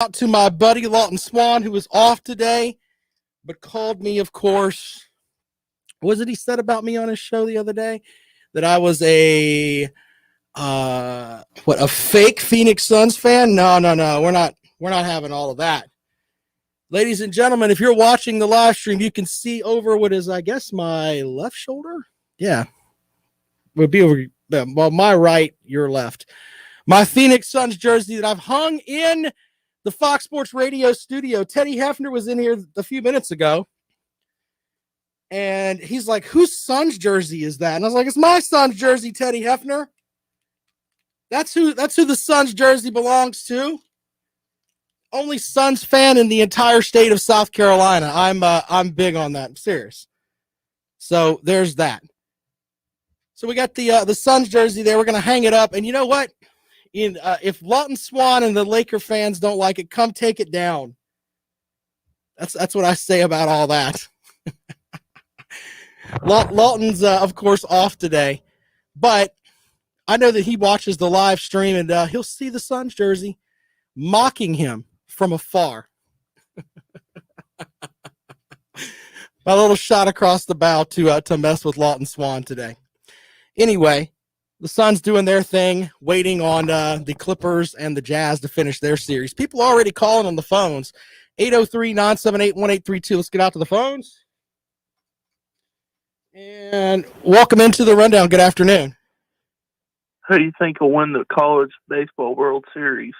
Out to my buddy Lawton Swan, who was off today, but called me, of course. What was it he said about me on his show the other day? That I was a fake Phoenix Suns fan? No. We're not having all of that. Ladies and gentlemen, if you're watching the live stream, you can see over what is, I guess, my left shoulder. Yeah. Would be over, well, my right, your left. My Phoenix Suns jersey that I've hung in the Fox Sports Radio studio. Teddy Hefner was in here a few minutes ago. And he's like, whose Suns jersey is that? And I was like, it's my Suns jersey, Teddy Hefner. That's who the Suns jersey belongs to. Only Suns fan in the entire state of South Carolina. I'm big on that. I'm serious. So there's that. So we got the Suns jersey there. We're gonna hang it up. And you know what? If Lawton Swan and the Laker fans don't like it, come take it down. That's what I say about all that. Lawton's of course off today, but I know that he watches the live stream and he'll see the Suns jersey mocking him from afar. My little shot across the bow to mess with Lawton Swan today. Anyway, the Suns doing their thing, waiting on the Clippers and the Jazz to finish their series. People are already calling on the phones. 803-978-1832. Let's get out to the phones. And welcome into the rundown. Good afternoon. Who do you think will win the College Baseball World Series?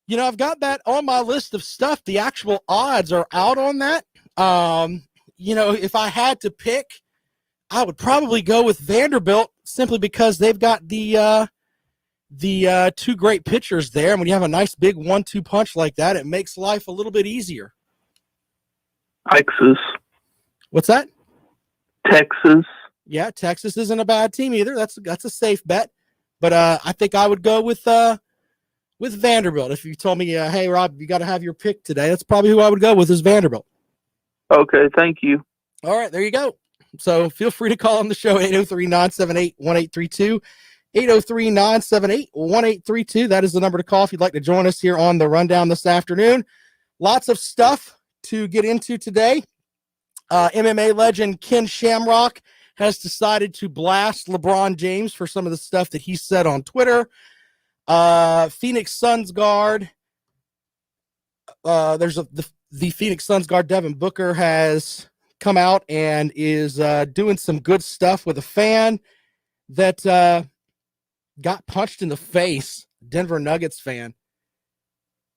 You know, I've got that on my list of stuff. The actual odds are out on that. You know, if I had to pick, I would probably go with Vanderbilt simply because they've got the two great pitchers there. And when you have a nice big 1-2 punch like that, it makes life a little bit easier. Texas. What's that? Texas. Yeah, Texas isn't a bad team either. That's a safe bet. But I think I would go with Vanderbilt. If you told me, hey, Rob, you got to have your pick today, that's probably who I would go with is Vanderbilt. Okay, thank you. All right, there you go. So feel free to call on the show, 803-978-1832. 803-978-1832. That is the number to call if you'd like to join us here on the rundown this afternoon. Lots of stuff to get into today. MMA legend Ken Shamrock has decided to blast LeBron James for some of the stuff that he said on Twitter. Phoenix Suns guard. The Phoenix Suns guard Devin Booker has come out and is doing some good stuff with a fan that got punched in the face. Denver Nuggets fan.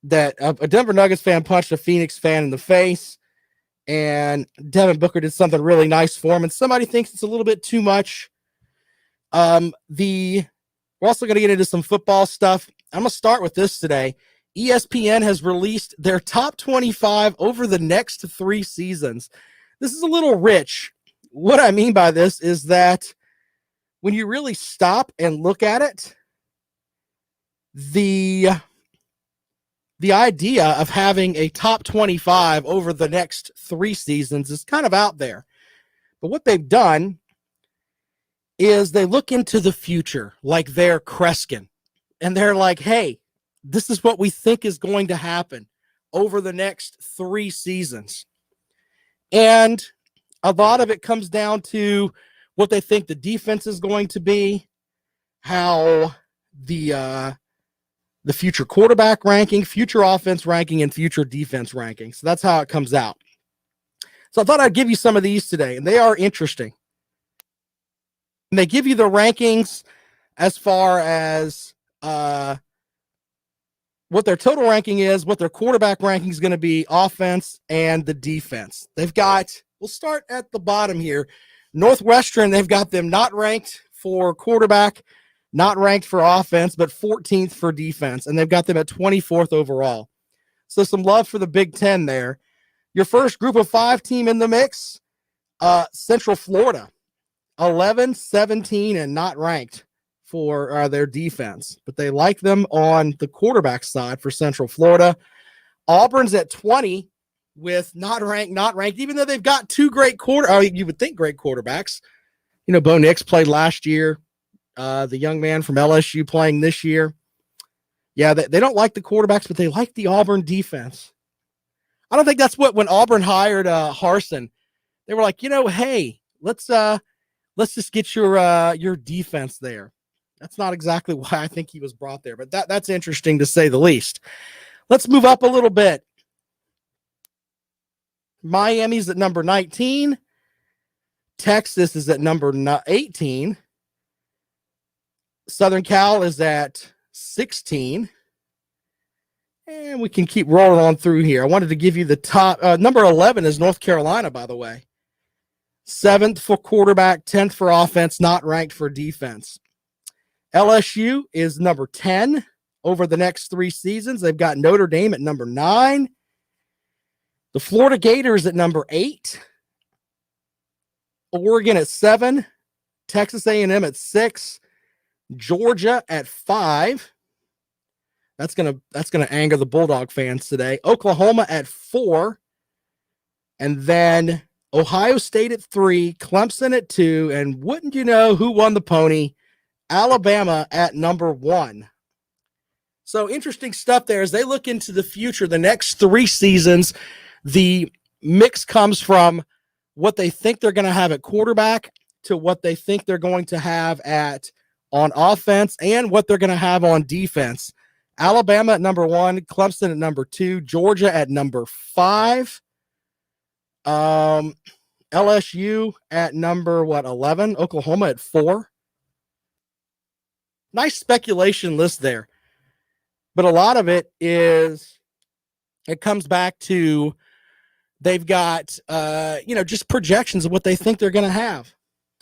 That a Denver Nuggets fan punched a Phoenix fan in the face. And Devin Booker did something really nice for him. And somebody thinks it's a little bit too much. We're also going to get into some football stuff. I'm going to start with this today. ESPN has released their top 25 over the next 3 seasons. This is a little rich. What I mean by this is that when you really stop and look at it, the idea of having a top 25 over the next 3 seasons is kind of out there. But what they've done is they look into the future like they're Kreskin. And they're like, hey, this is what we think is going to happen over the next 3 seasons. And a lot of it comes down to what they think the defense is going to be, how the future quarterback ranking, future offense ranking, and future defense ranking. So that's how it comes out. So I thought I'd give you some of these today, and they are interesting. And they give you the rankings as far as what their total ranking is, what their quarterback ranking is going to be, offense and the defense. They've got, we'll start at the bottom here. Northwestern, they've got them not ranked for quarterback, not ranked for offense, but 14th for defense. And they've got them at 24th overall. So some love for the Big Ten there. Your first group of 5 team in the mix, Central Florida, 11, 17, and not ranked for their defense. But they like them on the quarterback side for Central Florida. Auburn's at 20 with not ranked, even though they've got 2 great you would think great quarterbacks. You know, Bo Nix played last year. The young man from LSU playing this year. Yeah, they don't like the quarterbacks, but they like the Auburn defense. I don't think that's when Auburn hired Harsin, they were like, hey, let's just get your defense there. That's not exactly why I think he was brought there, but that's interesting to say the least. Let's move up a little bit. Miami's at number 19. Texas is at number 18. Southern Cal is at 16. And we can keep rolling on through here. I wanted to give you the top. Number 11 is North Carolina, by the way. 7th for quarterback, 10th for offense, not ranked for defense. LSU is number 10 over the next 3 seasons. They've got Notre Dame at number 9. The Florida Gators at number 8. Oregon at 7. Texas A&M at 6. Georgia at 5. That's gonna anger the Bulldog fans today. Oklahoma at 4. And then Ohio State at 3, Clemson at 2, and wouldn't you know who won the pony? Alabama at number 1. So interesting stuff there as they look into the future, the next 3 seasons. The mix comes from what they think they're going to have at quarterback to what they think they're going to have on offense and what they're going to have on defense. Alabama at number 1, Clemson at number 2, Georgia at number 5. LSU at number 11, Oklahoma at 4. Nice speculation list there. But a lot of it comes back to they've got, just projections of what they think they're going to have.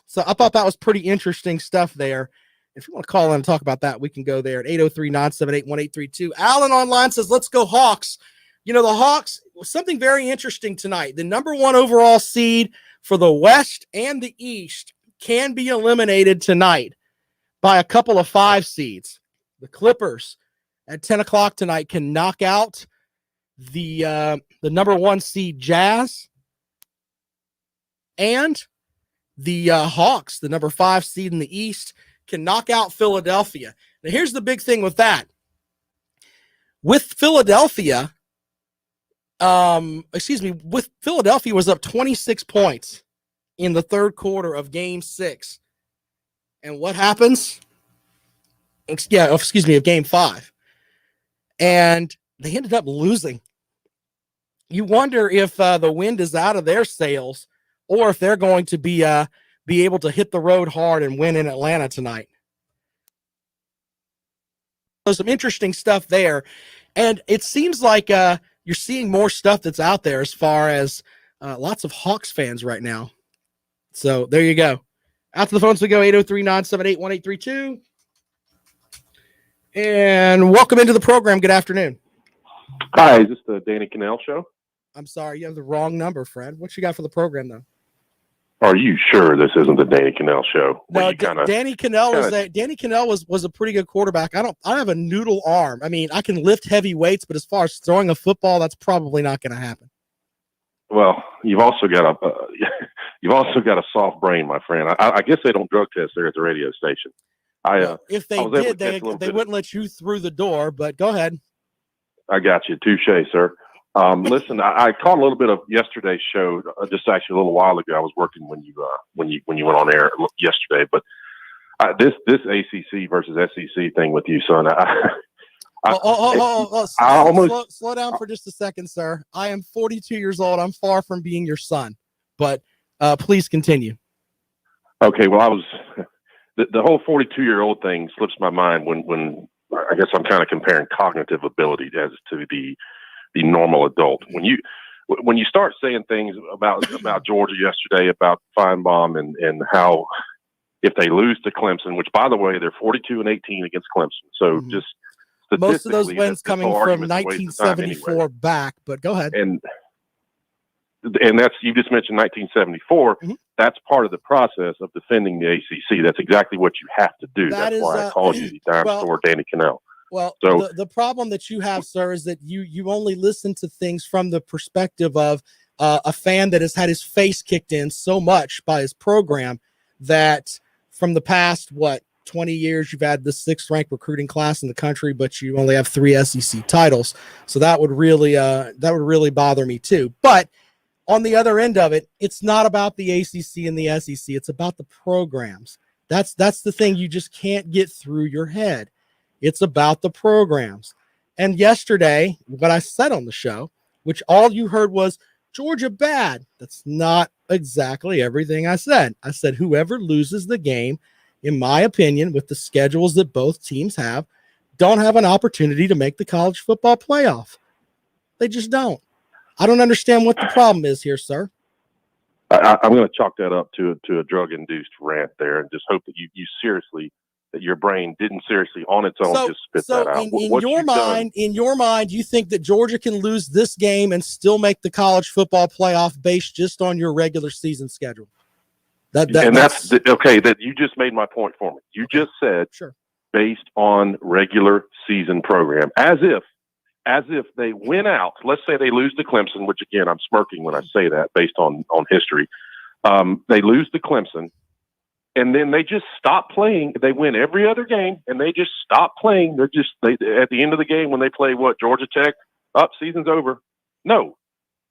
So I thought that was pretty interesting stuff there. If you want to call in and talk about that, we can go there at 803-978-1832. Alan online says, let's go Hawks. The Hawks, something very interesting tonight. The number 1 overall seed for the West and the East can be eliminated tonight by a couple of 5 seeds. The Clippers at 10 o'clock tonight can knock out the number 1 seed Jazz, and the Hawks, the number 5 seed in the East, can knock out Philadelphia. Now, here's the big thing with that. With Philadelphia was up 26 points in the third quarter of Game 6. And what happens? Of Game 5. And they ended up losing. You wonder if the wind is out of their sails or if they're going to be able to hit the road hard and win in Atlanta tonight. So some interesting stuff there. And it seems like you're seeing more stuff that's out there as far as lots of Hawks fans right now. So there you go. Out to the phones we go, 803-978-1832. And welcome into the program. Good afternoon. Hi, is this the Danny Cannell show? I'm sorry, you have the wrong number, Fred. What you got for the program, though? Are you sure this isn't the Danny Cannell show? No, Danny Cannell was a pretty good quarterback. I have a noodle arm. I mean, I can lift heavy weights, but as far as throwing a football, that's probably not going to happen. Well, you've also got a soft brain, my friend. I guess they don't drug test there at the radio station. If they did, they wouldn't let you through the door. But go ahead. I got you. Touche, sir. Listen, I caught a little bit of yesterday's show, just actually a little while ago. I was working when you went on air yesterday. But this ACC versus SEC thing with you, son. Slow down for just a second, sir. I am 42 years old. I'm far from being your son, but please continue. Okay. Well, I was the whole 42-year-old thing slips my mind when I guess I'm kind of comparing cognitive ability as to the normal adult. When you start saying things about Georgia yesterday, about Feinbaum and how if they lose to Clemson, which by the way, they're 42-18 against Clemson. So just most of those wins coming from 1974 anyway. Back, but go ahead. And that's, you just mentioned 1974. Mm-hmm. That's part of the process of defending the ACC. That's exactly what you have to do. That's why I called you the dinosaur, Danny Cannell. Well, so the problem that you have, sir, is that you only listen to things from the perspective of a fan that has had his face kicked in so much by his program that from the past, 20 years, you've had the 6th ranked recruiting class in the country, but you only have 3 SEC titles. So that would really bother me too. But on the other end of it, it's not about the ACC and the SEC. It's about the programs. That's the thing you just can't get through your head. It's about the programs. And yesterday, what I said on the show, which all you heard was Georgia bad. That's not exactly everything I said. I said whoever loses the game, in my opinion, with the schedules that both teams have, don't have an opportunity to make the college football playoff. They just don't. I don't understand what the problem is here, sir. I'm going to chalk that up to a drug-induced rant there, and just hope that you seriously, that your brain didn't seriously on its own just spit that out. In your mind, you think that Georgia can lose this game and still make the college football playoff based just on your regular season schedule? That's okay. That you just made my point for me. You just said based on regular season program, as if they win out. Let's say they lose to Clemson, which again I'm smirking when I say that based on history. They lose to Clemson, and then they just stop playing. They win every other game, and they just stop playing. They at the end of the game when they play Georgia Tech, season's over. No,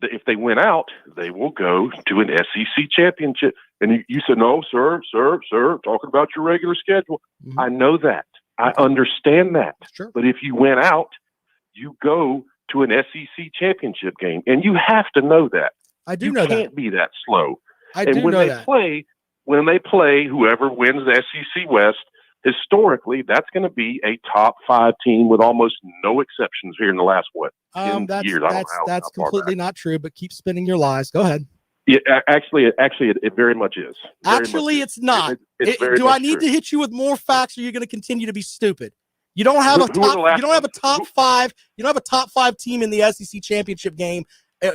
if they win out, they will go to an SEC championship. And you said, no, sir, talking about your regular schedule. Mm-hmm. I know that. I understand that. Sure. But if you win out, you go to an SEC championship game. And you have to know that. I do know that. You can't be that slow. When they play whoever wins the SEC West, historically, that's going to be a top 5 team with almost no exceptions here in the last, years. That's completely not true, but keep spinning your lies. Go ahead. Yeah, actually, it very much is. It's not. Do I need to hit you with more facts, or are you going to continue to be stupid? You don't have a top 5. You don't have a top 5 team in the SEC championship game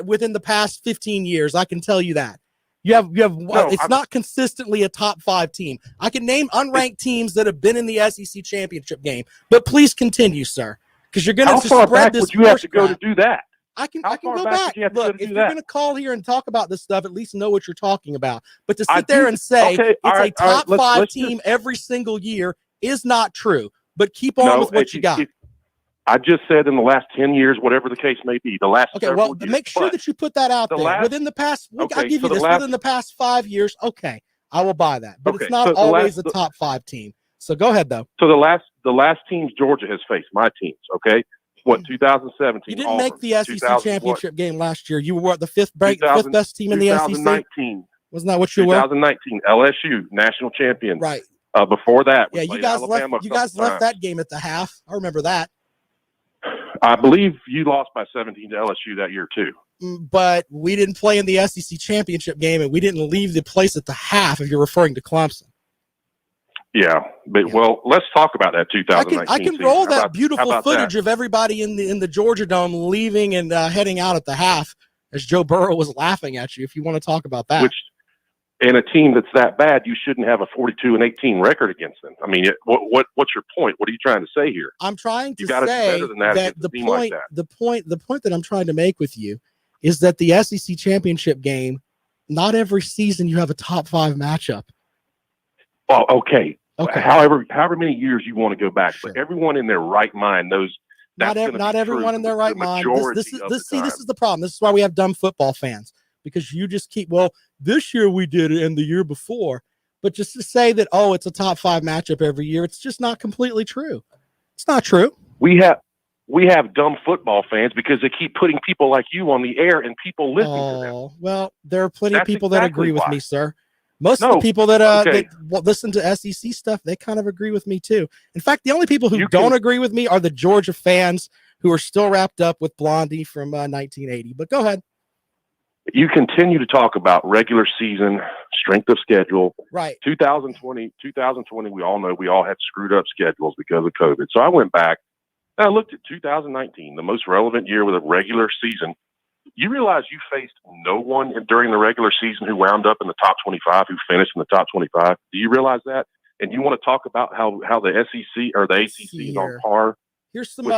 within the past 15 years. I can tell you that. It's not consistently a top 5 team. I can name unranked teams that have been in the SEC championship game, but please continue, sir, because you're going to spread this. You have to go to do that. I can go back. Look, if you're going to call here and talk about this stuff, at least know what you're talking about. But to sit there and say it's a top 5 team every single year is not true. But keep on with what you got. I just said in the last 10 years, whatever the case may be, the last. Okay, well, make sure that you put that out there. Within the past, I'll give you this. Within the past 5 years, okay, I will buy that. But it's not always a top 5 team. So go ahead, though. So the last teams Georgia has faced, my teams, okay. 2017. You didn't make the SEC championship game last year. You were the fifth best team in the SEC. 2019. Wasn't that what you were? 2019 LSU national champion. Right. Before that, you guys left that game at the half. I remember that. I believe you lost by 17 to LSU that year too. But we didn't play in the SEC championship game, and we didn't leave the place at the half. If you're referring to Clemson. Yeah, but well, let's talk about that 2019 I can roll that beautiful footage of everybody in the Georgia Dome leaving and heading out at the half as Joe Burrow was laughing at you. If you want to talk about that, in a team that's that bad, you shouldn't have a 42-18 record against them. I mean, what's your point? What are you trying to say here? I'm trying to say that the point that I'm trying to make with you is that the SEC championship game, not every season you have a top 5 matchup. Well, okay. However many years you want to go back, but everyone in their right mind knows that's not everyone in their right mind. This is the problem. This is why we have dumb football fans, because you just keep, this year we did it and the year before, but just to say that, it's a top 5 matchup every year, it's just not completely true. It's not true. We have dumb football fans because they keep putting people like you on the air and people listen to them. Well, there are plenty of people that agree with me, sir. Most of the people that listen to SEC stuff, they kind of agree with me too. In fact, the only people who don't agree with me are the Georgia fans who are still wrapped up with Blondie from 1980. But go ahead. You continue to talk about regular season, strength of schedule. Right. 2020, we all know we all had screwed up schedules because of COVID. So I went back and I looked at 2019, the most relevant year with a regular season. You realize you faced no one during the regular season who wound up in the top 25, who finished in the top 25. Do you realize that? And you want to talk about how the SEC or the ACC is on par? Here's some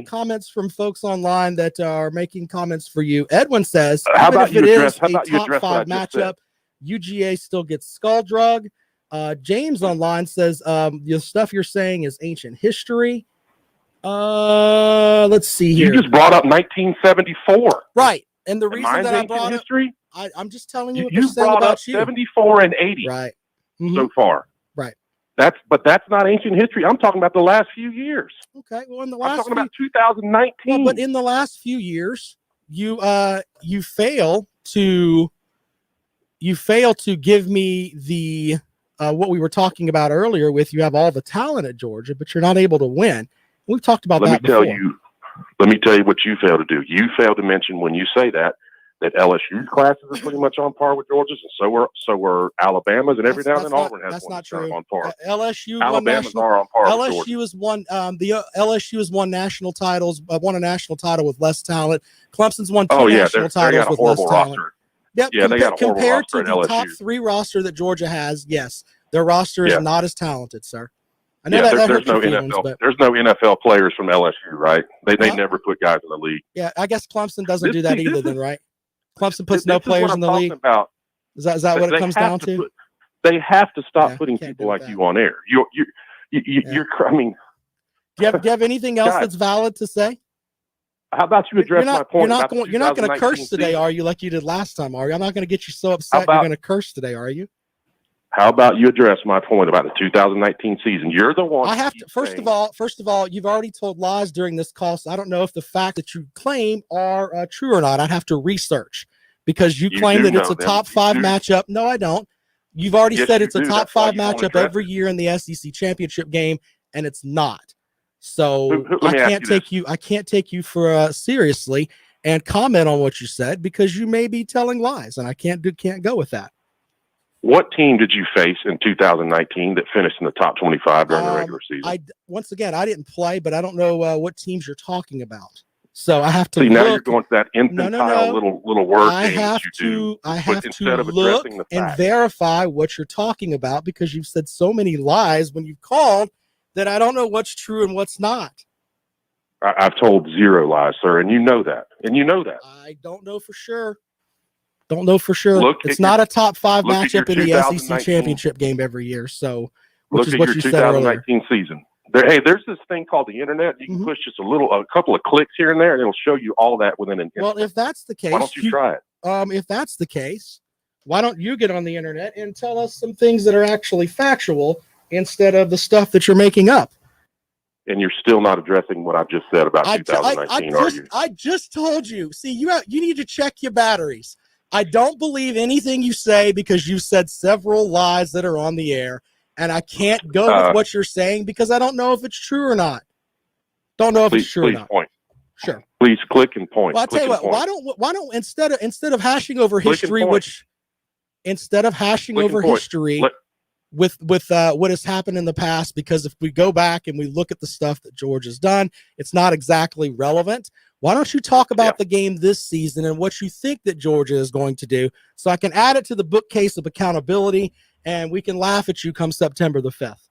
comments from folks online that are making comments for you. Edwin says, how about if it is a top 5 matchup, UGA still gets skull drug. James online says the stuff you're saying is ancient history. Let's see here. You just brought up 1974. Right. And the Am reason I that I ancient brought history? I'm just telling you what they're You saying brought up about you. 74 and 80 Right. Mhm. so far. Right. That's not ancient history. I'm talking about the last few years. Okay. Well, in the I'm last talking few, about 2019. well, but in the last few years, you fail to give me the what we were talking about earlier with you have all the talent at Georgia, but you're not able to win. We've talked about that before. Let me tell you what you fail to do. You fail to mention when you say that LSU's classes are pretty much on par with Georgia's, and so were Alabama's, and every now and then Auburn has that's one not that's kind of true. on par. LSU Alabama's are on par with Georgia. LSU has won LSU has won national titles, won a national title with less talent. Clemson's won two national titles with less talent. Yep, yeah, they got a horrible compared roster to at the LSU. top 3 roster that Georgia has. Yes, their roster is not as talented, sir. I know that there's no feelings, NFL. but There's no NFL players from LSU, right? They never put guys in the league. Yeah, I guess Clemson doesn't do that either, then, right? Clemson puts no players in the league. About. Is that what it comes down to? They have to stop putting people like you on air. You're. I mean, do you have anything else that's valid to say? How about you address my point? You're not going to curse today, are you? Like you did last time, are you? I'm not going to get you so upset. You're going to curse today, are you? How about you address my point about the 2019 season? You're the one. I have to. First of all, you've already told lies during this call, so I don't know if the fact that you claim are true or not. I'd have to research because you claim that it's a top 5 matchup. No, I don't. You've already said it's a top 5 matchup every year in the SEC championship game, and it's not. So I can't take you for seriously and comment on what you said because you may be telling lies, and I can't go with that. What team did you face in 2019 that finished in the top 25 during the regular season? Once again, I didn't play, but I don't know what teams you're talking about. So I have to see. Look. Now you're going to that infantile little word I game have that you do. I have to look and verify what you're talking about because you've said so many lies when you've called that I don't know what's true and what's not. I've told 0 lies, sir, and you know that. I don't know for sure. It's not a top 5 matchup in the SEC championship game every year. So, which is what you said earlier. 2019 season. There's this thing called the internet. You can push just a couple of clicks here and there, and it'll show you all that within an instant. Well, if that's the case, why don't you try it? If that's the case, why don't you get on the internet and tell us some things that are actually factual instead of the stuff that you're making up? And you're still not addressing what I've just said about 2019, are you? I just told you. See, you need to check your batteries. I don't believe anything you say because you said several lies that are on the air, and I can't go with what you're saying because I don't know if it's true or not. Don't know if it's true or not. Point. Sure. Please click and point. Well, I'll tell you what. Why don't instead of hashing over history, with what has happened in the past, because if we go back and we look at the stuff that Georgia's done, it's not exactly relevant. Why don't you talk about the game this season and what you think that Georgia is going to do so I can add it to the bookcase of accountability and we can laugh at you come September the 5th.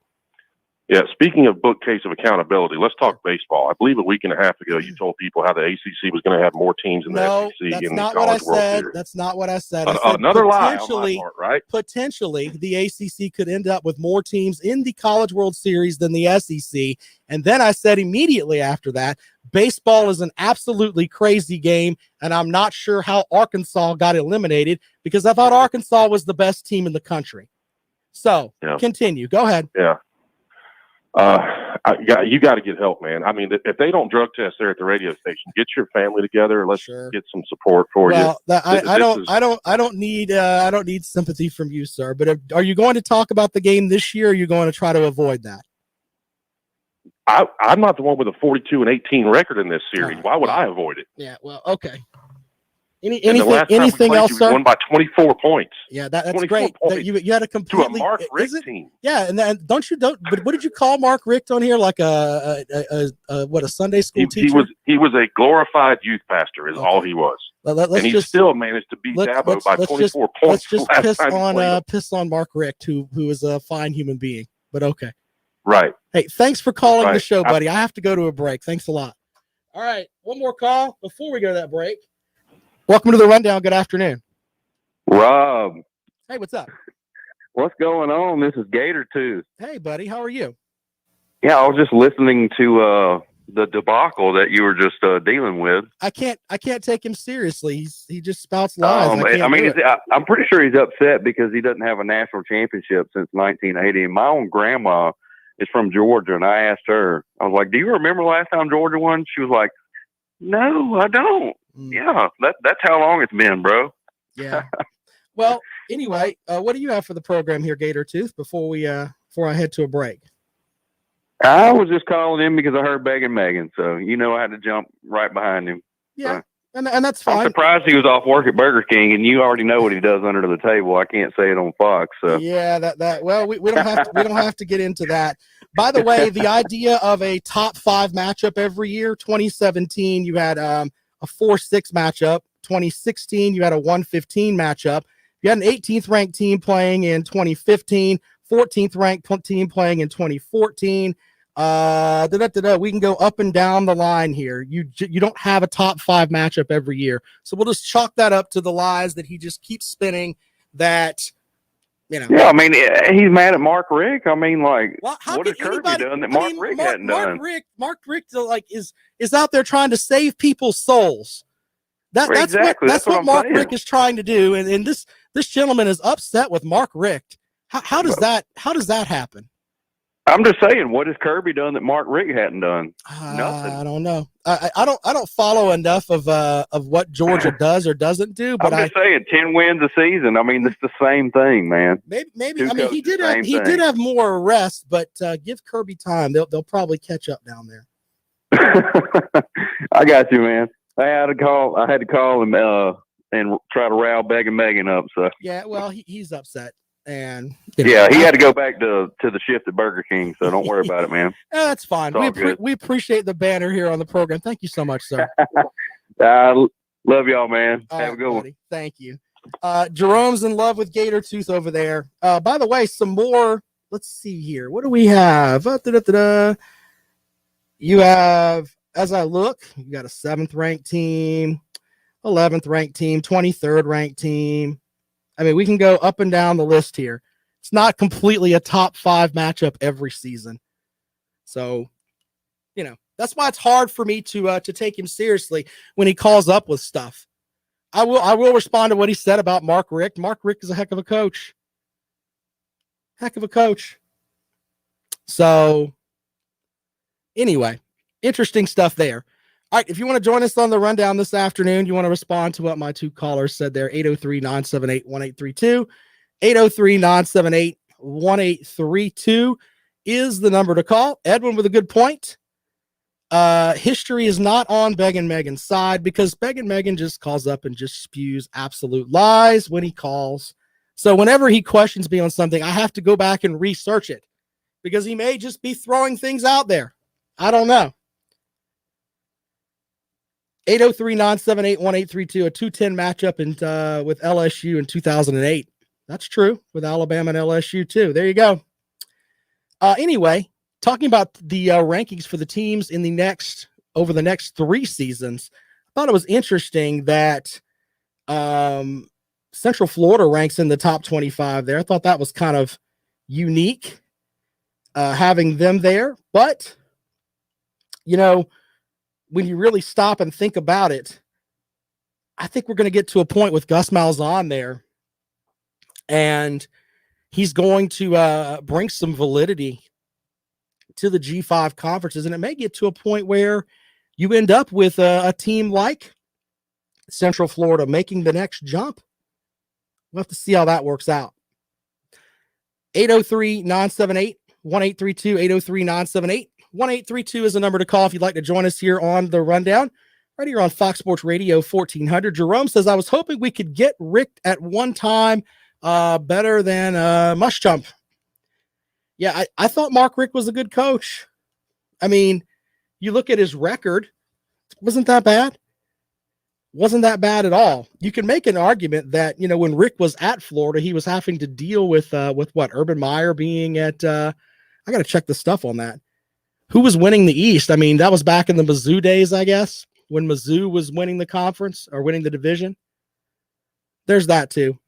Yeah, speaking of bookcase of accountability, let's talk baseball. I believe a week and a half ago you told people how the ACC was going to have more teams in the SEC in the College World Series. That's not what I said. Another lie on my part, right? Potentially, the ACC could end up with more teams in the College World Series than the SEC. And then I said immediately after that, baseball is an absolutely crazy game, and I'm not sure how Arkansas got eliminated because I thought Arkansas was the best team in the country. So, continue. Go ahead. Yeah. You got to get help, man. I mean, if they don't drug test there at the radio station, get your family together. Let's get some support for you. I don't need sympathy from you, sir. But are you going to talk about the game this year? Or are you going to try to avoid that? I'm not the one with a 42-18 record in this series. Why would I avoid it? Yeah. Well, okay. Anything else, sir? Won by 24 points. Yeah, that's great. You had a completely to a Mark Richt team. Yeah, and then don't. But what did you call Mark Richt on here? Like a Sunday school teacher? He was a glorified youth pastor. Is all he was. And he still managed to beat Dabo by 24 points. Let's just piss on Mark Richt, who is a fine human being. But okay. Right. Hey, thanks for calling the show, buddy. I have to go to a break. Thanks a lot. All right, one more call before we go to that break. Welcome to the Rundown. Good afternoon. Rob. Hey, what's up? What's going on? This is Gator Tooth. Hey, buddy, how are you? Yeah, I was just listening to the debacle that you were just dealing with. I can't take him seriously. He just spouts lies. I'm pretty sure he's upset because he doesn't have a national championship since 1980. And my own grandma is from Georgia, and I asked her, I was like, "Do you remember last time Georgia won?" She was like, "No, I don't." Yeah, that's how long it's been, bro. Yeah. Well, anyway, what do you have for the program here, Gator Tooth? Before I head to a break. I was just calling in because I heard Begging Megan, so I had to jump right behind him. Yeah, so. and that's fine. I'm surprised he was off work at Burger King, and you already know what he does under the table. I can't say it on Fox. So yeah, we don't have to get into that. By the way, the idea of a top 5 matchup every year. 2017, you had a 4-6 matchup. 2016, you had a 1-15 matchup. You had an 18th ranked team playing in 2015, 14th ranked team playing in 2014. We can go up and down the line here. You don't have a top 5 matchup every year, so we'll just chalk that up to the lies that he just keeps spinning. That Yeah, I mean, he's mad at Mark Richt. I mean, like, well, what has Kirby done that Mark Richt hadn't done? Mark Richt is out there trying to save people's souls. That's what Mark Richt is trying to do, and this gentleman is upset with Mark Richt. How does that happen? I'm just saying, what has Kirby done that Mark Richt hadn't done? Nothing. I don't know. I don't follow enough of what Georgia does or doesn't do. But I'm just saying, 10 wins a season. I mean, it's the same thing, man. Maybe. I mean, he did have more arrests, but give Kirby time. They'll probably catch up down there. I got you, man. I had to call him and try to rile Begging Megan up. So yeah, well, he's upset. And he had to go back to the shift at Burger King, so don't worry about it, man. That's fine. We appreciate the banner here on the program. Thank you so much, sir. Love y'all, man. Have a good one. Thank you. Jerome's in love with Gator Tooth over there. By the way, some more. Let's see here. What do we have? You have, as I look, you got a 7th ranked team, 11th ranked team, 23rd ranked team. I mean, we can go up and down the list here. It's not completely a top 5 matchup every season. So, that's why it's hard for me to take him seriously when he calls up with stuff. I will respond to what he said about Mark Richt. Mark Richt is a heck of a coach. So, anyway, interesting stuff there. All right, if you want to join us on the rundown this afternoon, you want to respond to what my 2 callers said there, 803-978-1832. 803-978-1832 is the number to call. Edwin with a good point. History is not on Begging Megan's side because Begging Megan just calls up and just spews absolute lies when he calls. So whenever he questions me on something, I have to go back and research it because he may just be throwing things out there. I don't know. 803-978-1832, a 2-10 matchup with LSU in 2008. That's true with Alabama and LSU too. There you go. Anyway, talking about the rankings for the teams over the next 3 seasons, I thought it was interesting that Central Florida ranks in the top 25 there. I thought that was kind of unique having them there. But, when you really stop and think about it, I think we're going to get to a point with Gus Malzahn there, and he's going to bring some validity to the G5 conferences, and it may get to a point where you end up with a team like Central Florida making the next jump. We'll have to see how that works out. 803-978-1832, 803-978-1832 is the number to call if you'd like to join us here on the rundown. Right here on Fox Sports Radio 1400. Jerome says, I was hoping we could get Richt at one time better than Muschamp. Yeah, I thought Mark Richt was a good coach. I mean, you look at his record, wasn't that bad. Wasn't that bad at all. You can make an argument that, when Richt was at Florida, he was having to deal with what, Urban Meyer being at, I got to check the stuff on that. Who was winning the East? I mean, that was back in the Mizzou days, I guess, when Mizzou was winning the conference or winning the division. There's that too.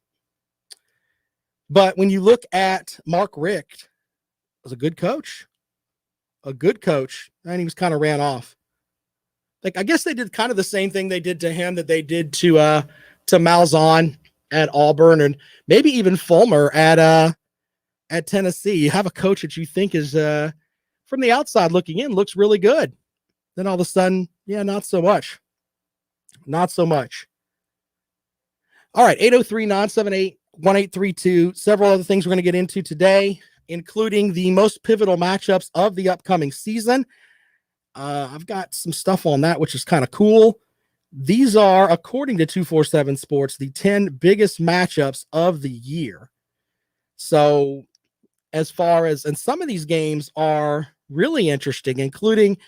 But when you look at Mark Richt, was a good coach, and he was kind of ran off. Like, I guess they did kind of the same thing they did to him that they did to Malzahn at Auburn, and maybe even Fulmer at Tennessee. You have a coach that you think is from the outside looking in looks really good. Then all of a sudden, yeah, not so much. Not so much. All right, 803-978-1832. Several other things we're going to get into today, including the most pivotal matchups of the upcoming season. I've got some stuff on that, which is kind of cool. These are, according to 247 Sports, the 10 biggest matchups of the year. So as far as, and some of these games are really interesting, including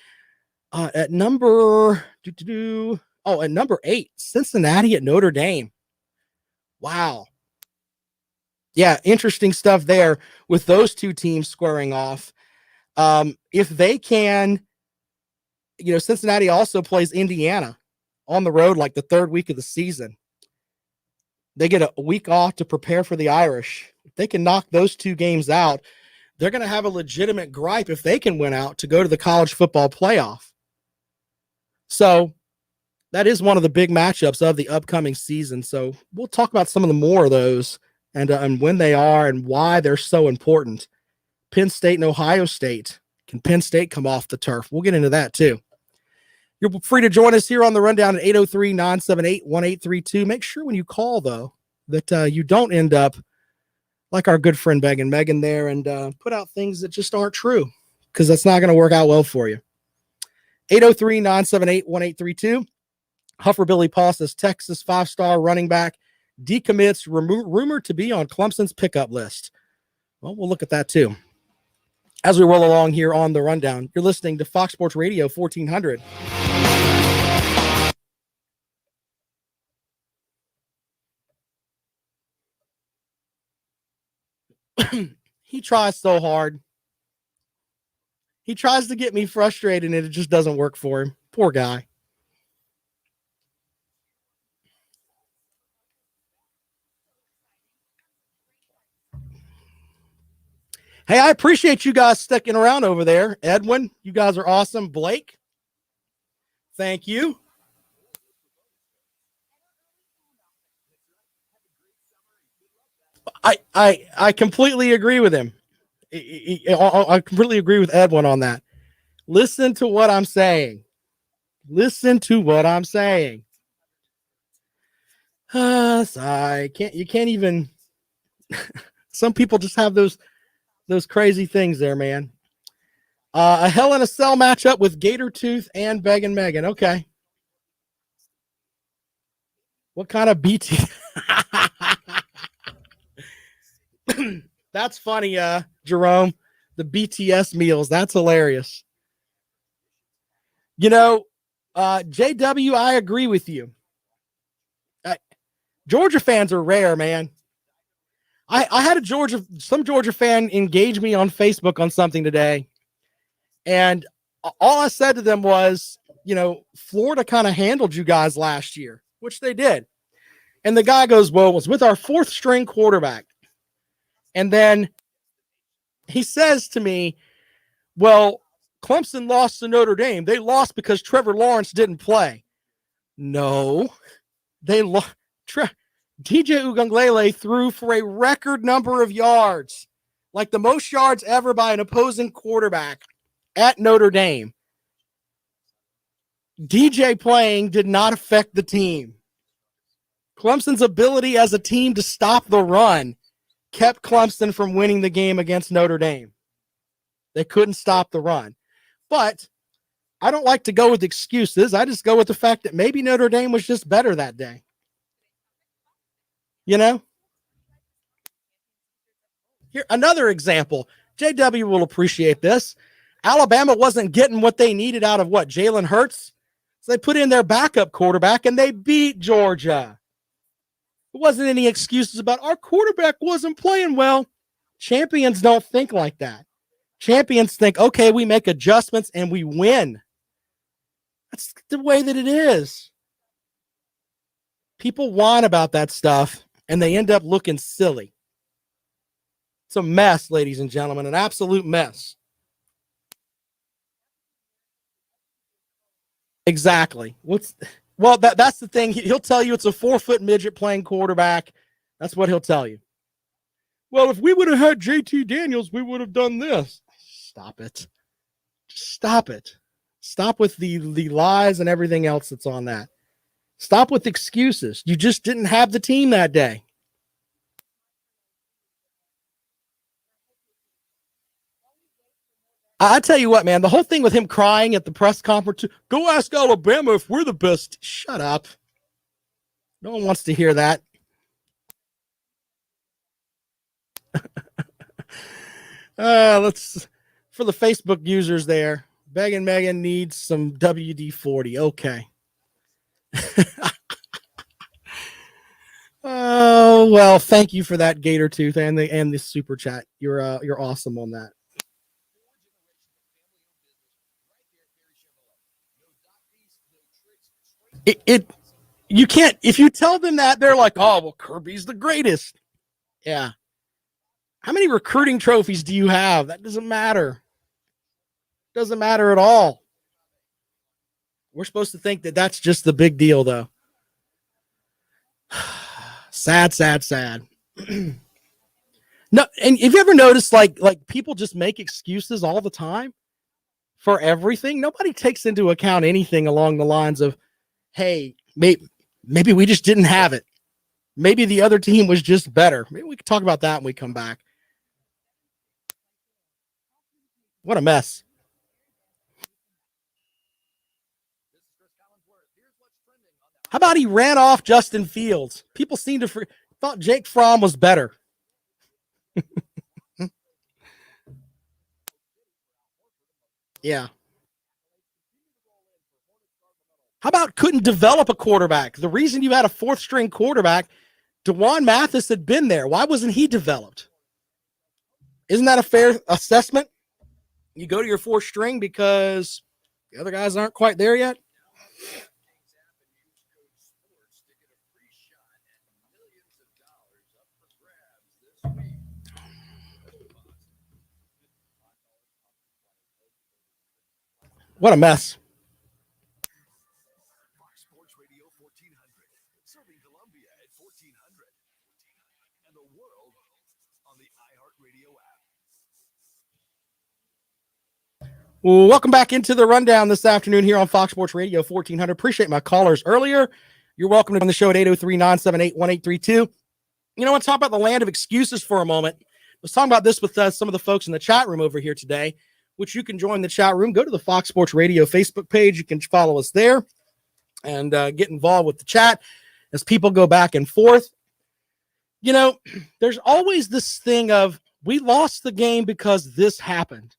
at number 8, Cincinnati at Notre Dame. Wow. Yeah, interesting stuff there with those two teams squaring off. If they can, Cincinnati also plays Indiana on the road like the third week of the season. They get a week off to prepare for the Irish. If they can knock those two games out, they're going to have a legitimate gripe if they can win out to go to the college football playoff. So that is one of the big matchups of the upcoming season. So we'll talk about some of the more of those and when they are and why they're so important. Penn State and Ohio State. Can Penn State come off the turf? We'll get into that too. You're free to join us here on the Rundown at 803-978-1832. Make sure when you call, though, that you don't end up like our good friend Megan there and put out things that just aren't true, because that's not going to work out well for you. 803-978-1832. Huffer Billy Paul says Texas 5-star running back decommits, rumored to be on Clemson's pickup list. Well, we'll look at that too. As we roll along here on the Rundown, you're listening to Fox Sports Radio 1400. He tries so hard. He tries to get me frustrated and it just doesn't work for him. Poor guy. Hey, I appreciate you guys sticking around over there. Edwin, you guys are awesome. Blake, thank you. I completely agree with him. I completely agree with Edwin on that. Listen to what I'm saying. Listen to what I'm saying. You can't even. Some people just have those crazy things there, man. A Hell in a Cell matchup with Gator Tooth and Beggin' Megan. Okay. What kind of BT? That's funny, Jerome. The BTS meals. That's hilarious. JW, I agree with you. Georgia fans are rare, man. I had some Georgia fan engage me on Facebook on something today. And all I said to them was, Florida kind of handled you guys last year, which they did. And the guy goes, well, it was with our 4th string quarterback. And then he says to me, well, Clemson lost to Notre Dame. They lost because Trevor Lawrence didn't play. No, they lost. DJ Uiagalelei threw for a record number of yards, like the most yards ever by an opposing quarterback at Notre Dame. DJ playing did not affect the team. Clemson's ability as a team to stop the run kept Clemson from winning the game against Notre Dame. They couldn't stop the run. But I don't like to go with excuses. I just go with the fact that maybe Notre Dame was just better that day. Here, another example. JW will appreciate this. Alabama wasn't getting what they needed out of Jalen Hurts. So they put in their backup quarterback and they beat Georgia. There wasn't any excuses about our quarterback wasn't playing well. Champions don't think like that. Champions think, okay, we make adjustments and we win. That's the way that it is. People whine about that stuff and they end up looking silly. It's a mess, ladies and gentlemen, an absolute mess. Exactly. Well, that's the thing. He'll tell you it's a 4-foot midget playing quarterback. That's what he'll tell you. Well, if we would have had JT Daniels, we would have done this. Stop it. Just stop it. Stop with the lies and everything else that's on that. Stop with excuses. You just didn't have the team that day. I tell you what, man, the whole thing with him crying at the press conference, go ask Alabama if we're the best. Shut up. No one wants to hear that. Let's, for the Facebook users there, Begging Megan needs some WD-40. Okay. Oh, well, thank you for that, Gator Tooth, and the super chat. You're awesome on that. You can't, if you tell them that, they're like, oh, well, Kirby's the greatest. Yeah. How many recruiting trophies do you have? That doesn't matter. Doesn't matter at all. We're supposed to think that that's just the big deal, though. Sad, sad, sad. No, and have you ever noticed like people just make excuses all the time for everything? Nobody takes into account anything along the lines of, hey, maybe we just didn't have it. Maybe the other team was just better. Maybe we could talk about that when we come back. What a mess. How about he ran off Justin Fields? People seem to thought Jake Fromm was better. Yeah. How about couldn't develop a quarterback? The reason you had a 4th string quarterback, DeJuan Mathis had been there. Why wasn't he developed? Isn't that a fair assessment? You go to your 4th string because the other guys aren't quite there yet? What a mess. Fox Sports Radio 1400, serving Columbia at 1400 and the world on the iHeartRadio app. Well, welcome back into the rundown this afternoon here on Fox Sports Radio 1400. Appreciate my callers earlier. You're welcome to on the show at 803-978-1832. You know, I want to talk about the land of excuses for a moment. I was talking about this with some of the folks in the chat room over here today, which you can join the chat room. Go to the Fox Sports Radio Facebook page. You can follow us there and get involved with the chat as people go back and forth. You know, there's always this thing of, we lost the game because this happened.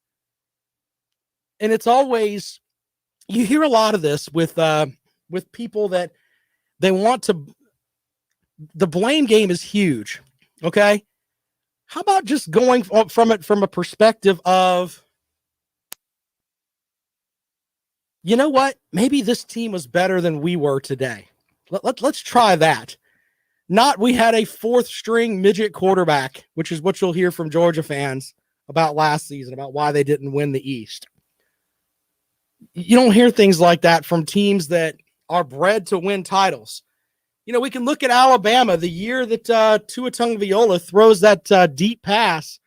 And it's always, you hear a lot of this with people that they want to, the blame game is huge. Okay. How about just going from it from a perspective of, you know what? Maybe this team was better than we were today. Let's try that. Not we had a 4th string midget quarterback, which is what you'll hear from Georgia fans about last season, about why they didn't win the East. You don't hear things like that from teams that are bred to win titles. You know, we can look at Alabama, the year that Tua Tagovailoa throws that deep pass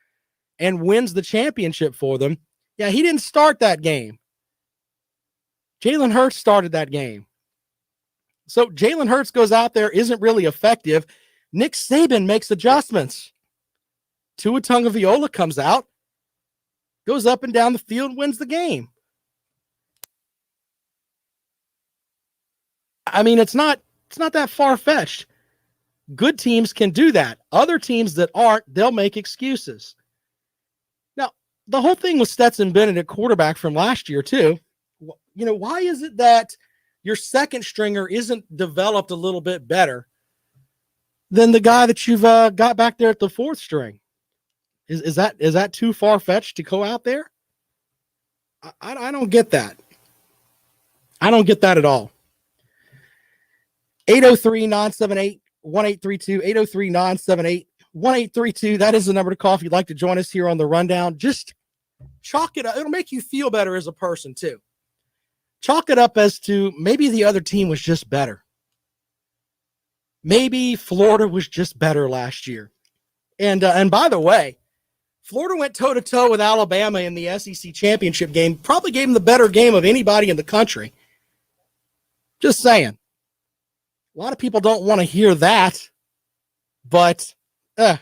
and wins the championship for them. Yeah, he didn't start that game. Jalen Hurts started that game. So Jalen Hurts goes out there, isn't really effective. Nick Saban makes adjustments. Tua Tagovailoa comes out, goes up and down the field, wins the game. I mean, it's not that far-fetched. Good teams can do that. Other teams that aren't, they'll make excuses. Now, the whole thing with Stetson Bennett at quarterback from last year, too. You know, why is it that your second stringer isn't developed a little bit better than the guy that you've got back there at the 4th string? Is that too far-fetched to go out there? I don't get that. I don't get that at all. 803-978-1832, 1832. That is the number to call if you'd like to join us here on the rundown. Just chalk it up. It'll make you feel better as a person, too. Chalk it up as to maybe the other team was just better. Maybe Florida was just better last year. And by the way, Florida went toe-to-toe with Alabama in the SEC championship game. Probably gave them the better game of anybody in the country. Just saying. A lot of people don't want to hear that. But, and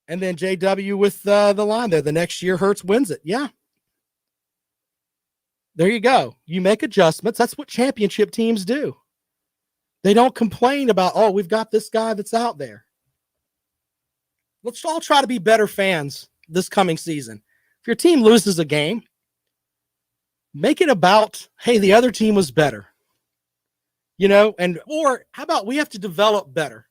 then JW with the line there. The next year Hurts wins it. Yeah. There you go. You make adjustments. That's what championship teams do. They don't complain about, oh, we've got this guy that's out there. Let's all try to be better fans this coming season. If your team loses a game, make it about, hey, the other team was better. You know, or how about we have to develop better?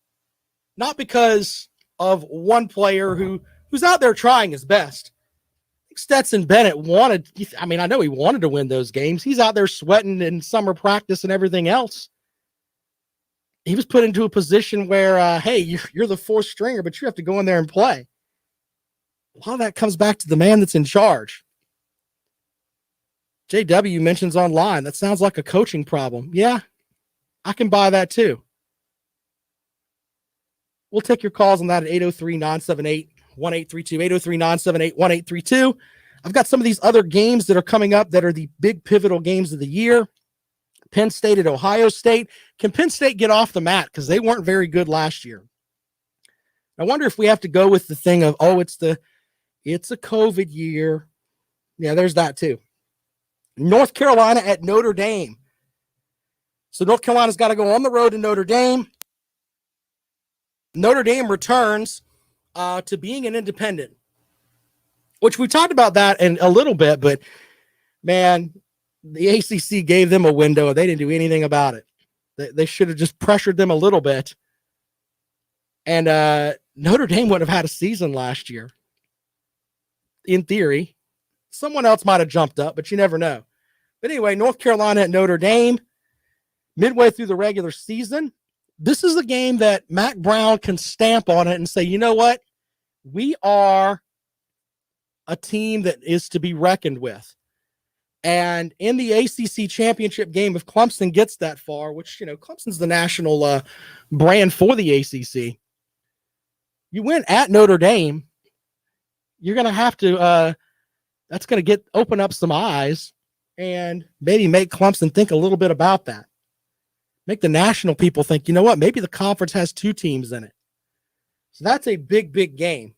Not because of one player who's out there trying his best. Stetson Bennett I know he wanted to win those games. He's out there sweating in summer practice and everything else. He was put into a position where, hey, you're the fourth stringer, but you have to go in there and play. A lot of that comes back to the man that's in charge. JW mentions online, that sounds like a coaching problem. Yeah, I can buy that too. We'll take your calls on that at 803-978-1832, 803-978-1832. I've got some of these other games that are coming up that are the big pivotal games of the year. Penn State at Ohio State. Can Penn State get off the mat? Because they weren't very good last year. I wonder if we have to go with the thing of, oh, it's a COVID year. Yeah, there's that too. North Carolina at Notre Dame. So North Carolina's got to go on the road to Notre Dame. Notre Dame returns to being an independent, which we talked about that in a little bit, but man, the ACC gave them a window. They didn't do anything about it. They should have just pressured them a little bit. And Notre Dame would have had a season last year. In theory, someone else might have jumped up, but you never know. But anyway, North Carolina at Notre Dame, midway through the regular season. This is a game that Mac Brown can stamp on it and say, you know what? We are a team that is to be reckoned with. And in the ACC championship game, if Clemson gets that far, which, you know, Clemson's the national brand for the ACC, you win at Notre Dame, you're going to have to, that's going to open up some eyes and maybe make Clemson think a little bit about that. Make the national people think, you know what, maybe the conference has two teams in it. So that's a big, big game.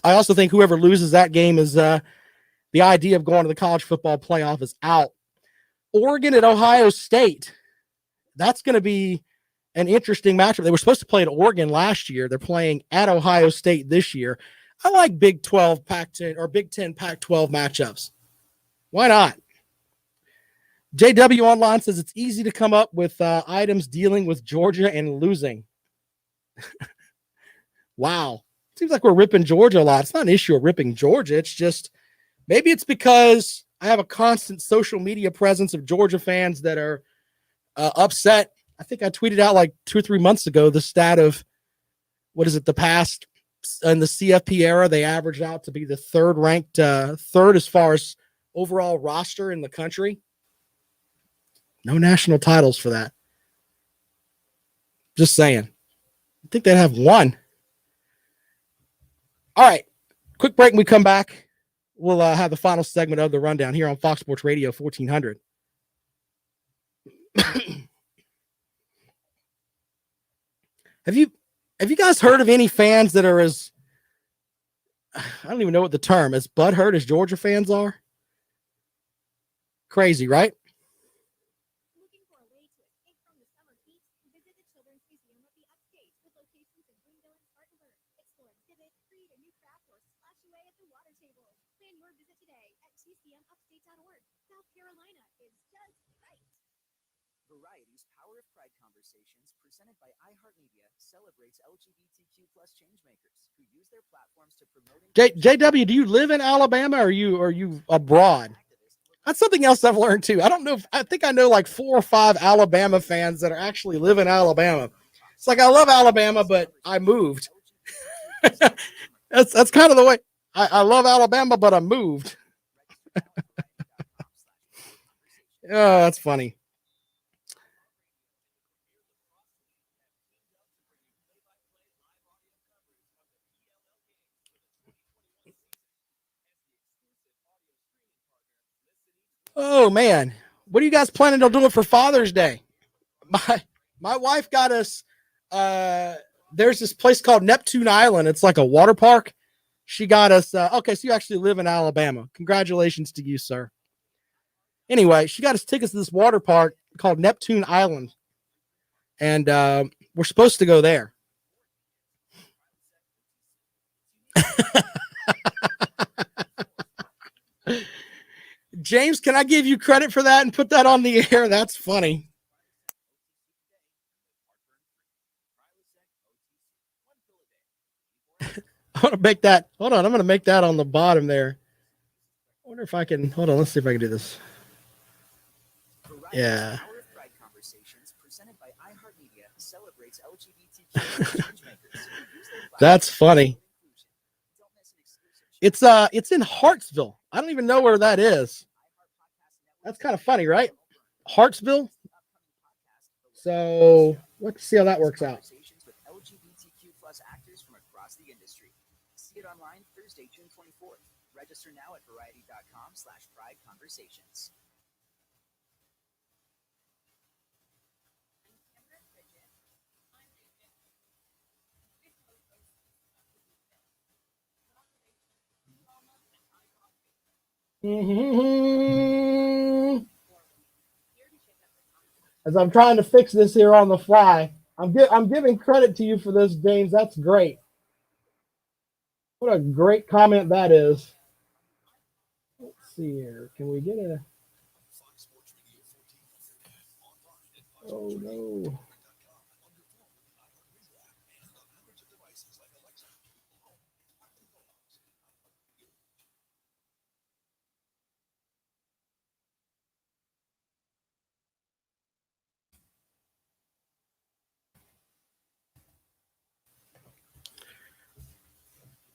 I also think whoever loses that game is the idea of going to the college football playoff is out. Oregon at Ohio State. That's going to be an interesting matchup. They were supposed to play at Oregon last year. They're playing at Ohio State this year. I like Big 12 Pac-10 or Big 10 Pac-12 matchups. Why not? JW Online says it's easy to come up with items dealing with Georgia and losing. Wow. Seems like we're ripping Georgia a lot. It's not an issue of ripping Georgia. It's just maybe it's because I have a constant social media presence of Georgia fans that are upset. I think I tweeted out like 2 or 3 months ago the stat of, what is it, the past in the CFP era, they averaged out to be the third as far as overall roster in the country. No national titles for that. Just saying. I think they'd have one. All right. Quick break and we come back. We'll have the final segment of the rundown here on Fox Sports Radio 1400. Have you guys heard of any fans that are as, I don't even know what the term, as butthurt as Georgia fans are? Crazy, right? Looking for a way to escape from the summer heat? Visit the Children's Museum of the Upstate with locations in Greenville and Spartanburg. Explore exhibits, create a new craft, or splash away at the water table. Plan your visit today at tcmupstate.org. South Carolina is just right. Variety's Power of Pride Conversations, presented by iHeartMedia, celebrates LGBTQ plus changemakers who use their platforms to promote. JW, do you live in Alabama or are you abroad? That's something else I've learned too. I don't know. I think I know like 4 or 5 Alabama fans that are actually live in Alabama. It's like I love Alabama, but I moved. That's kind of the way. I love Alabama, but I moved. Oh, that's funny. Oh man, what are you guys planning on doing for Father's Day? My wife got us. There's this place called Neptune Island. It's like a water park. She got us. Okay, so you actually live in Alabama. Congratulations to you, sir. Anyway, she got us tickets to this water park called Neptune Island, and we're supposed to go there. James, can I give you credit for that and put that on the air? That's funny. I want to make that. Hold on, I'm going to make that on the bottom there. I wonder if I can. Hold on, let's see if I can do this. Yeah. That's funny. It's in Hartsville. I don't even know where that is. That's kind of funny, right? Hartsville. So let's see how that works out. LGBTQ plus actors from across the industry. See it online Thursday, June 24th. Register now at variety.com/pride conversations. As I'm trying to fix this here on the fly, I'm giving credit to you for this, James. That's great. What a great comment that is. Let's see here. Can we get a? Oh no.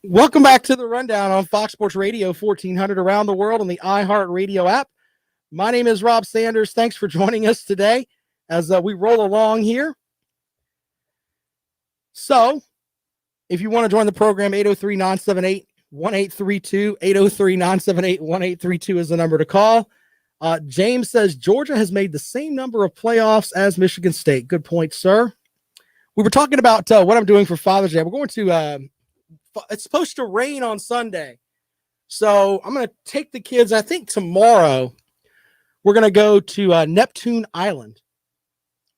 Welcome back to the rundown on Fox Sports Radio 1400 around the world on the iHeartRadio app. My name is Rob Sanders. Thanks for joining us today as we roll along here. So, if you want to join the program, 803-978-1832, 803-978-1832 is the number to call. James says Georgia has made the same number of playoffs as Michigan State. Good point, sir. We were talking about what I'm doing for Father's Day. We're going to it's supposed to rain on Sunday. So I'm going to take the kids. I think tomorrow we're going to go to Neptune Island,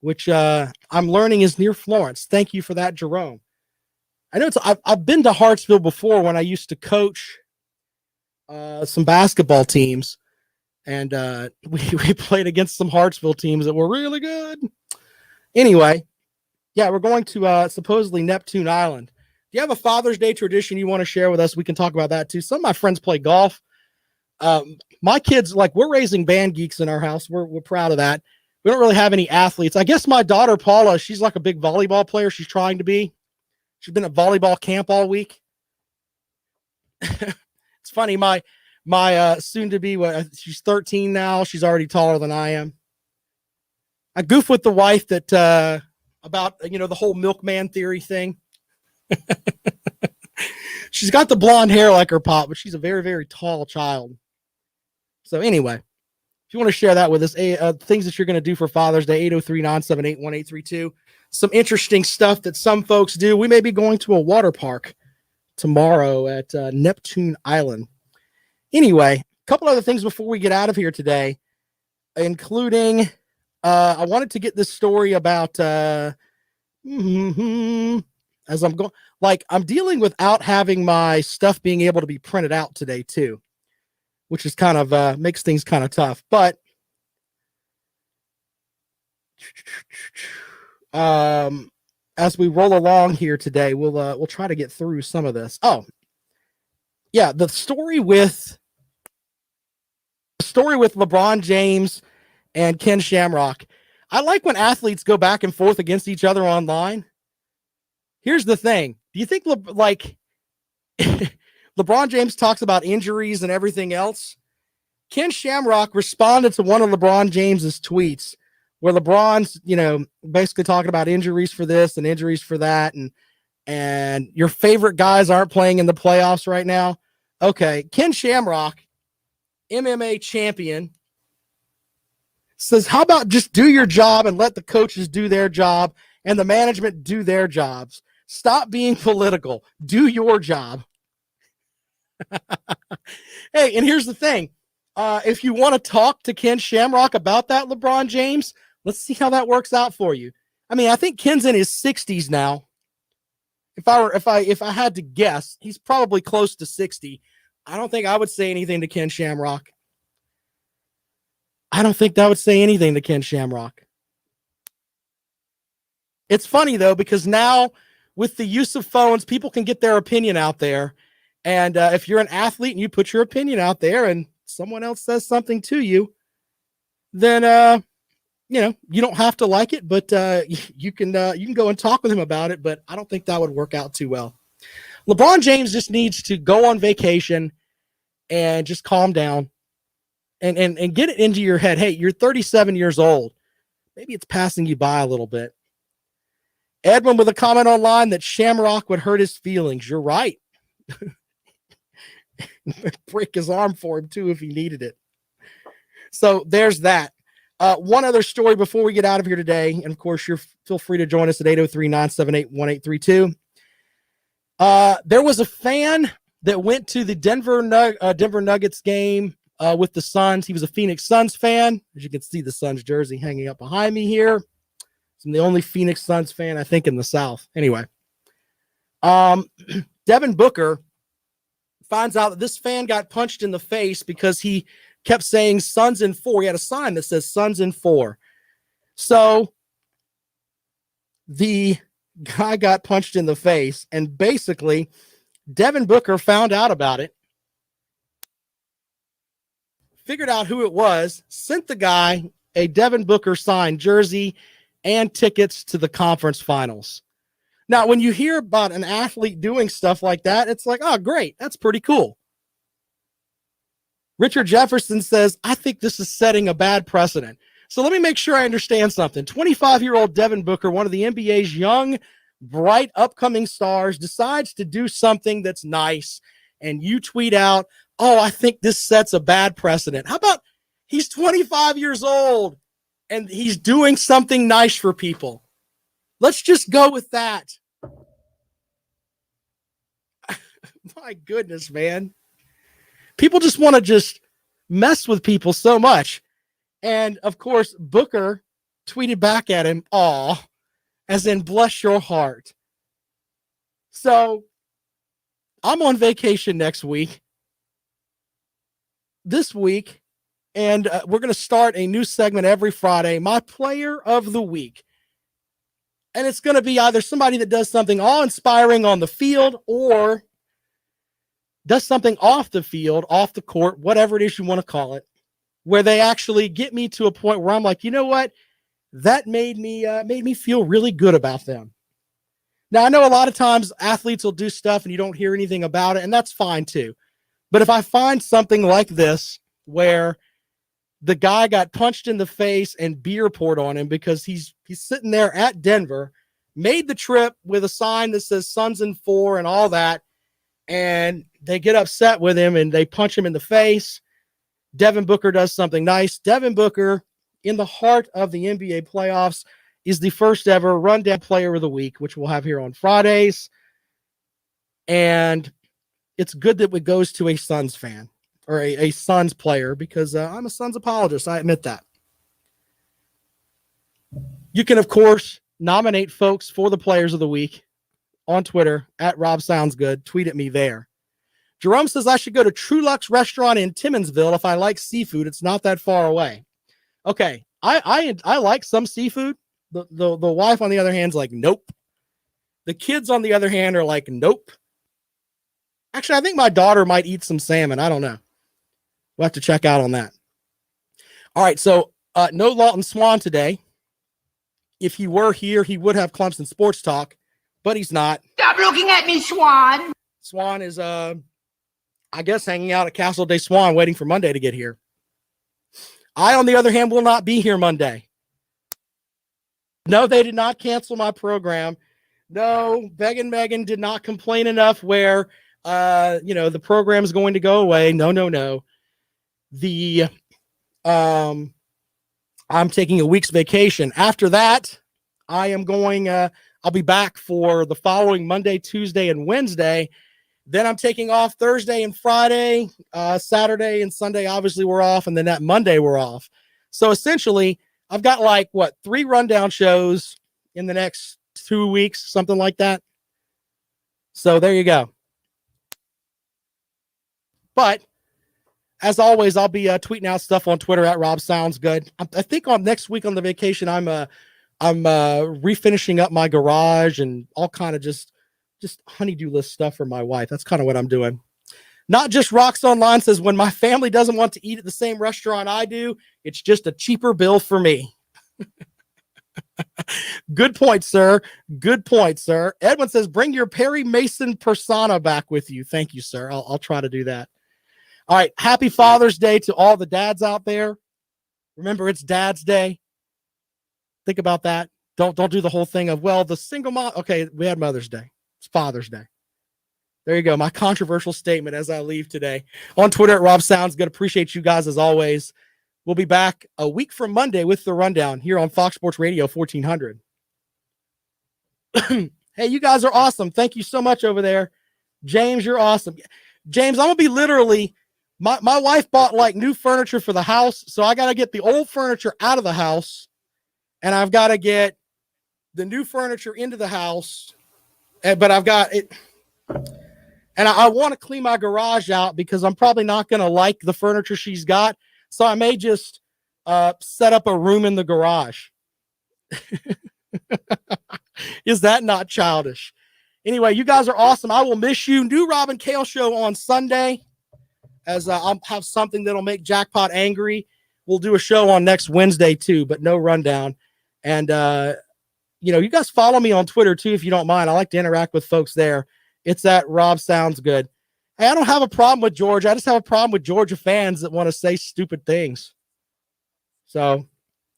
which I'm learning is near Florence. Thank you for that, Jerome. I know I've been to Hartsville before when I used to coach some basketball teams. And we played against some Hartsville teams that were really good. Anyway, yeah, we're going to supposedly Neptune Island. Do you have a Father's Day tradition you want to share with us? We can talk about that too. Some of my friends play golf. My kids, we're raising band geeks in our house. We're proud of that. We don't really have any athletes. I guess my daughter, Paula, she's like a big volleyball player. She's trying to be. She's been at volleyball camp all week. It's funny. My soon to be, she's 13 now. She's already taller than I am. I goof with the wife that about the whole milkman theory thing. She's got the blonde hair like her pop, but she's a very, very tall child. So anyway, if you want to share that with us, things that you're going to do for Father's Day, 803-978-1832. Some interesting stuff that some folks do. We may be going to a water park tomorrow at Neptune Island. Anyway, a couple other things before we get out of here today, including I wanted to get this story about as I'm going, I'm dealing without having my stuff being able to be printed out today too, which is kind of makes things kind of tough. But as we roll along here today, we'll try to get through some of this. Oh, yeah, the story with LeBron James and Ken Shamrock. I like when athletes go back and forth against each other online. Here's the thing. Do you think LeBron James talks about injuries and everything else? Ken Shamrock responded to one of LeBron James's tweets where LeBron's, basically talking about injuries for this and injuries for that. And your favorite guys aren't playing in the playoffs right now. Okay. Ken Shamrock, MMA champion, says, how about just do your job and let the coaches do their job and the management do their jobs? Stop being political. Do your job. Hey, and here's the thing. If you want to talk to Ken Shamrock about that, LeBron James, let's see how that works out for you. I mean, I think Ken's in his 60s now. If I had to guess, he's probably close to 60. I don't think I would say anything to Ken Shamrock. I don't think that would say anything to Ken Shamrock. It's funny, though, because now with the use of phones, people can get their opinion out there. And if you're an athlete and you put your opinion out there and someone else says something to you, then, you don't have to like it, but you can go and talk with him about it. But I don't think that would work out too well. LeBron James just needs to go on vacation and just calm down and get it into your head. Hey, you're 37 years old. Maybe it's passing you by a little bit. Edwin with a comment online that Shamrock would hurt his feelings. You're right. Break his arm for him too if he needed it. So there's that. One other story before we get out of here today, and of course feel free to join us at 803-978-1832. There was a fan that went to the Denver Nuggets game with the Suns. He was a Phoenix Suns fan. As you can see, the Suns jersey hanging up behind me here. I'm the only Phoenix Suns fan, I think, in the South. Anyway, Devin Booker finds out that this fan got punched in the face because he kept saying Suns in 4. He had a sign that says Suns in 4. So the guy got punched in the face, and basically Devin Booker found out about it, figured out who it was, sent the guy a Devin Booker signed jersey and tickets to the conference finals. Now, when you hear about an athlete doing stuff like that, it's like, oh, great. That's pretty cool. Richard Jefferson says, I think this is setting a bad precedent. So let me make sure I understand something. 25-year-old Devin Booker, one of the NBA's young, bright, upcoming stars, decides to do something that's nice, and you tweet out, oh, I think this sets a bad precedent. How about he's 25 years old, and he's doing something nice for people? Let's just go with that. My goodness, man. People just want to just mess with people so much. And, of course, Booker tweeted back at him, aw, as in bless your heart. So I'm on vacation next week. This week, and we're going to start a new segment every Friday, my player of the week. And it's going to be either somebody that does something awe-inspiring on the field or does something off the field, off the court, whatever it is you want to call it, where they actually get me to a point where I'm like, you know what? That made me feel really good about them. Now, I know a lot of times athletes will do stuff and you don't hear anything about it, and that's fine too. But if I find something like this where the guy got punched in the face and beer poured on him because he's sitting there at Denver, made the trip with a sign that says Suns in 4 and all that, and they get upset with him and they punch him in the face. Devin Booker does something nice. Devin Booker, in the heart of the NBA playoffs, is the first ever rundown player of the week, which we'll have here on Fridays. And it's good that it goes to a Suns fan or a Suns player because I'm a Suns apologist. I admit that. You can, of course, nominate folks for the players of the week on Twitter at Rob Sounds Good. Tweet at me there. Jerome says I should go to True Lux restaurant in Timmonsville if I like seafood. It's not that far away. Okay. I like some seafood. The wife, on the other hand, is like, nope. The kids, on the other hand, are like, nope. Actually, I think my daughter might eat some salmon. I don't know. We'll have to check out on that. All right, so no Lawton Swan today. If he were here, he would have Clemson Sports Talk. but he's not. Stop looking at me, Swan. Swan is, I guess, hanging out at Castle Day Swan, waiting for Monday to get here. I, on the other hand, will not be here Monday. No, they did not cancel my program. No, Megan did not complain enough where, the program is going to go away. No. I'm taking a week's vacation. After that, I am going, I'll be back for the following Monday, Tuesday, and Wednesday. Then I'm taking off Thursday and Friday. Saturday and Sunday, obviously, we're off. And then that Monday, we're off. So essentially, I've got 3 rundown shows in the next 2 weeks, something like that. So there you go. But as always, I'll be tweeting out stuff on Twitter at Rob Sounds Good. I think on next week on the vacation, I'm refinishing up my garage and all kind of just honeydew list stuff for my wife. That's kind of what I'm doing. Not Just Rocks Online says, when my family doesn't want to eat at the same restaurant I do, it's just a cheaper bill for me. Good point, sir. Good point, sir. Edwin says, bring your Perry Mason persona back with you. Thank you, sir. I'll try to do that. All right. Happy Father's Day to all the dads out there. Remember, it's Dad's Day. Think about that. Don't do the whole thing of, well, the single mom. Okay, we had Mother's Day. It's Father's Day. There you go. My controversial statement as I leave today. On Twitter at Rob Sounds Good. Appreciate you guys as always. We'll be back a week from Monday with the rundown here on Fox Sports Radio 1400. Hey, you guys are awesome. Thank you so much over there. James, you're awesome. James, I'm going to be literally, my wife bought new furniture for the house. So I got to get the old furniture out of the house and I've got to get the new furniture into the house. But I've got it. And I want to clean my garage out because I'm probably not going to like the furniture she's got. So I may just set up a room in the garage. Is that not childish? Anyway, you guys are awesome. I will miss you. New Rob and Kale show on Sunday, as I'll have something that'll make Jackpot angry. We'll do a show on next Wednesday too, but no rundown. And you guys follow me on Twitter too, if you don't mind. I like to interact with folks there. It's at Rob Sounds Good. Hey, I don't have a problem with Georgia. I just have a problem with Georgia fans that want to say stupid things. So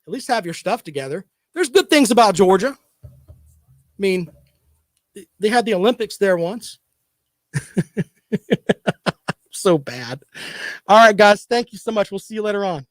at least have your stuff together. There's good things about Georgia. I mean, they had the Olympics there once. So bad. All right, guys. Thank you so much. We'll see you later on.